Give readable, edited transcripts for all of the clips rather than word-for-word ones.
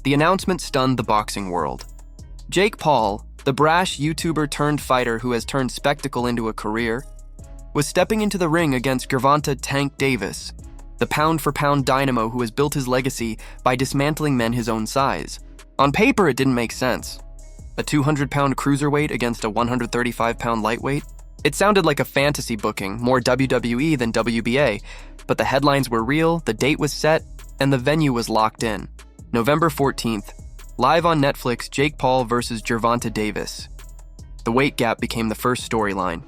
The announcement stunned the boxing world. Jake Paul, the brash YouTuber-turned-fighter who has turned spectacle into a career, was stepping into the ring against Gervonta "Tank" Davis, the pound-for-pound dynamo who has built his legacy by dismantling men his own size. On paper, it didn't make sense. A 200-pound cruiserweight against a 135-pound lightweight? It sounded like a fantasy booking, more WWE than WBA, but the headlines were real, the date was set, and the venue was locked in. November 14th, live on Netflix, Jake Paul versus Gervonta Davis. The weight gap became the first storyline.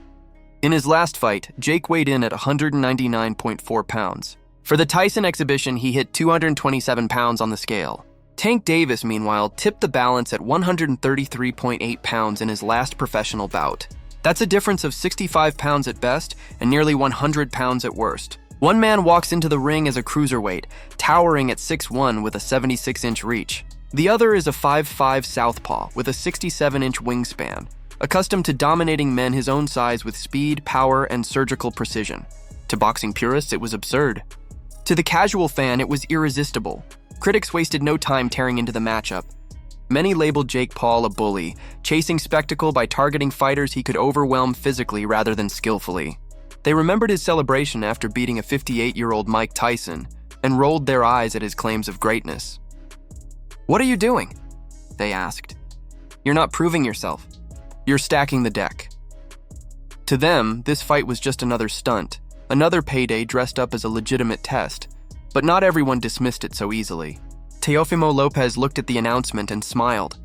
In his last fight, Jake weighed in at 199.4 pounds. For the Tyson exhibition, he hit 227 pounds on the scale. Tank Davis, meanwhile, tipped the balance at 133.8 pounds in his last professional bout. That's a difference of 65 pounds at best and nearly 100 pounds at worst. One man walks into the ring as a cruiserweight, towering at 6'1" with a 76-inch reach. The other is a 5'5" southpaw with a 67-inch wingspan, accustomed to dominating men his own size with speed, power, and surgical precision. To boxing purists, it was absurd. To the casual fan, it was irresistible. Critics wasted no time tearing into the matchup. Many labeled Jake Paul a bully, chasing spectacle by targeting fighters he could overwhelm physically rather than skillfully. They remembered his celebration after beating a 58-year-old Mike Tyson and rolled their eyes at his claims of greatness. "What are you doing?" they asked. "You're not proving yourself. You're stacking the deck." To them, this fight was just another stunt, another payday dressed up as a legitimate test. But not everyone dismissed it so easily. Teofimo Lopez looked at the announcement and smiled.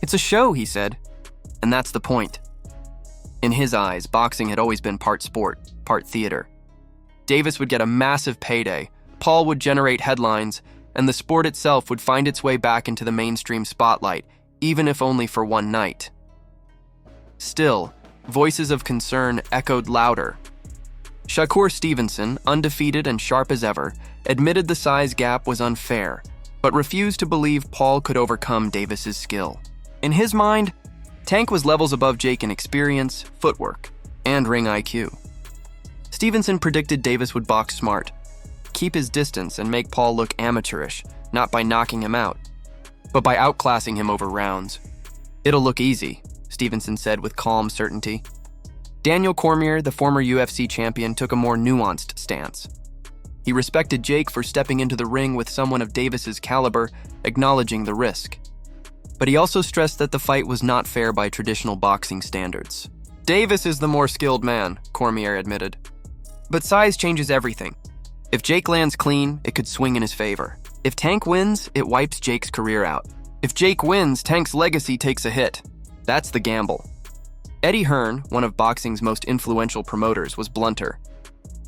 "It's a show," he said, "and that's the point." In his eyes, boxing had always been part sport, part theater. Davis would get a massive payday, Paul would generate headlines, and the sport itself would find its way back into the mainstream spotlight, even if only for one night. Still, voices of concern echoed louder. Shakur Stevenson, undefeated and sharp as ever, admitted the size gap was unfair, but refused to believe Paul could overcome Davis's skill. In his mind, Tank was levels above Jake in experience, footwork, and ring IQ. Stevenson predicted Davis would box smart, keep his distance and make Paul look amateurish, not by knocking him out, but by outclassing him over rounds. "It'll look easy," Stevenson said with calm certainty. Daniel Cormier, the former UFC champion, took a more nuanced stance. He respected Jake for stepping into the ring with someone of Davis's caliber, acknowledging the risk. But he also stressed that the fight was not fair by traditional boxing standards. "Davis is the more skilled man," Cormier admitted. "But size changes everything. If Jake lands clean, it could swing in his favor. If Tank wins, it wipes Jake's career out. If Jake wins, Tank's legacy takes a hit. That's the gamble." Eddie Hearn, one of boxing's most influential promoters, was blunter.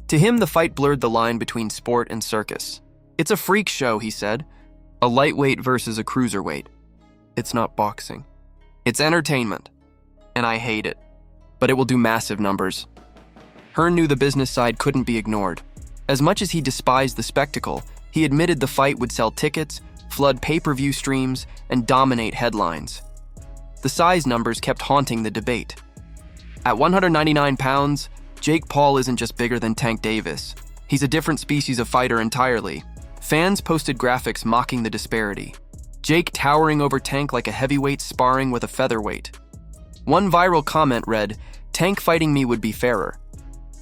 To him, the fight blurred the line between sport and circus. "It's a freak show," he said. "A lightweight versus a cruiserweight. It's not boxing. It's entertainment. And I hate it. But it will do massive numbers." Hearn knew the business side couldn't be ignored. As much as he despised the spectacle, he admitted the fight would sell tickets, flood pay-per-view streams, and dominate headlines. The size numbers kept haunting the debate. At 199 pounds, Jake Paul isn't just bigger than Tank Davis. He's a different species of fighter entirely. Fans posted graphics mocking the disparity. Jake towering over Tank like a heavyweight sparring with a featherweight. One viral comment read, "Tank fighting me would be fairer."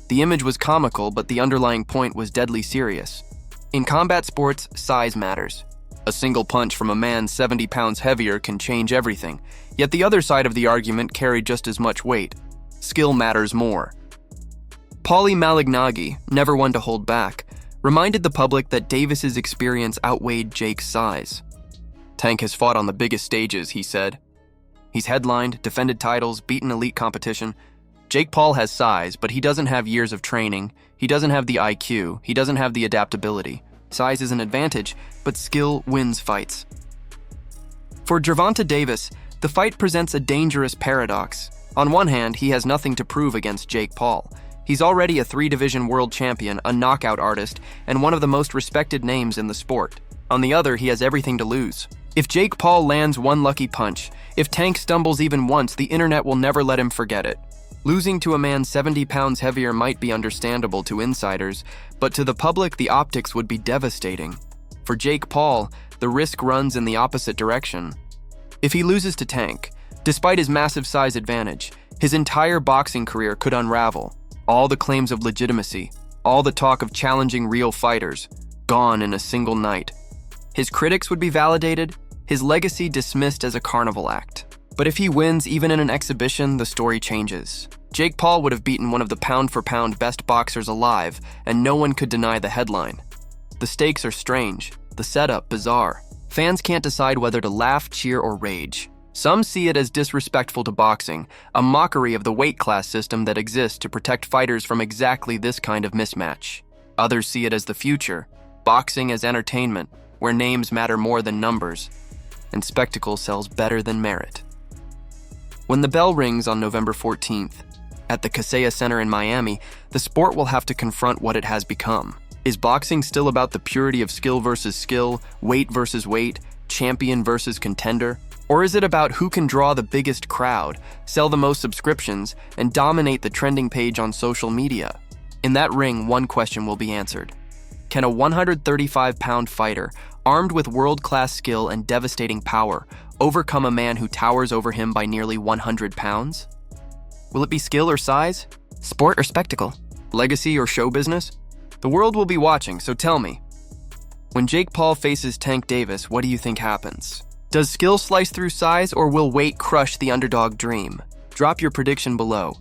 The image was comical, but the underlying point was deadly serious. In combat sports, size matters. A single punch from a man 70 pounds heavier can change everything, yet the other side of the argument carried just as much weight. Skill matters more. Paulie Malignaggi, never one to hold back, reminded the public that Davis's experience outweighed Jake's size. "Tank has fought on the biggest stages," he said. "He's headlined, defended titles, beaten elite competition. Jake Paul has size, but he doesn't have years of training. He doesn't have the IQ. He doesn't have the adaptability. Size is an advantage, but skill wins fights." For Gervonta Davis, the fight presents a dangerous paradox. On one hand, he has nothing to prove against Jake Paul. He's already a 3-division world champion, a knockout artist, and one of the most respected names in the sport. On the other, he has everything to lose. If Jake Paul lands one lucky punch, if Tank stumbles even once, the internet will never let him forget it. Losing to a man 70 pounds heavier might be understandable to insiders, but to the public, the optics would be devastating. For Jake Paul, the risk runs in the opposite direction. If he loses to Tank, despite his massive size advantage, his entire boxing career could unravel. All the claims of legitimacy, all the talk of challenging real fighters, gone in a single night. His critics would be validated, his legacy dismissed as a carnival act. But if he wins even in an exhibition, the story changes. Jake Paul would have beaten one of the pound-for-pound best boxers alive, and no one could deny the headline. The stakes are strange, the setup bizarre. Fans can't decide whether to laugh, cheer, or rage. Some see it as disrespectful to boxing, a mockery of the weight class system that exists to protect fighters from exactly this kind of mismatch. Others see it as the future, boxing as entertainment, where names matter more than numbers, and spectacle sells better than merit. When the bell rings on November 14th, at the Kaseya Center in Miami, the sport will have to confront what it has become. Is boxing still about the purity of skill versus skill, weight versus weight, champion versus contender? Or is it about who can draw the biggest crowd, sell the most subscriptions, and dominate the trending page on social media? In that ring, one question will be answered. Can a 135-pound fighter, armed with world-class skill and devastating power, overcome a man who towers over him by nearly 100 pounds? Will it be skill or size? Sport or spectacle? Legacy or show business? The world will be watching, so tell me. When Jake Paul faces Tank Davis, what do you think happens? Does skill slice through size, or will weight crush the underdog dream? Drop your prediction below.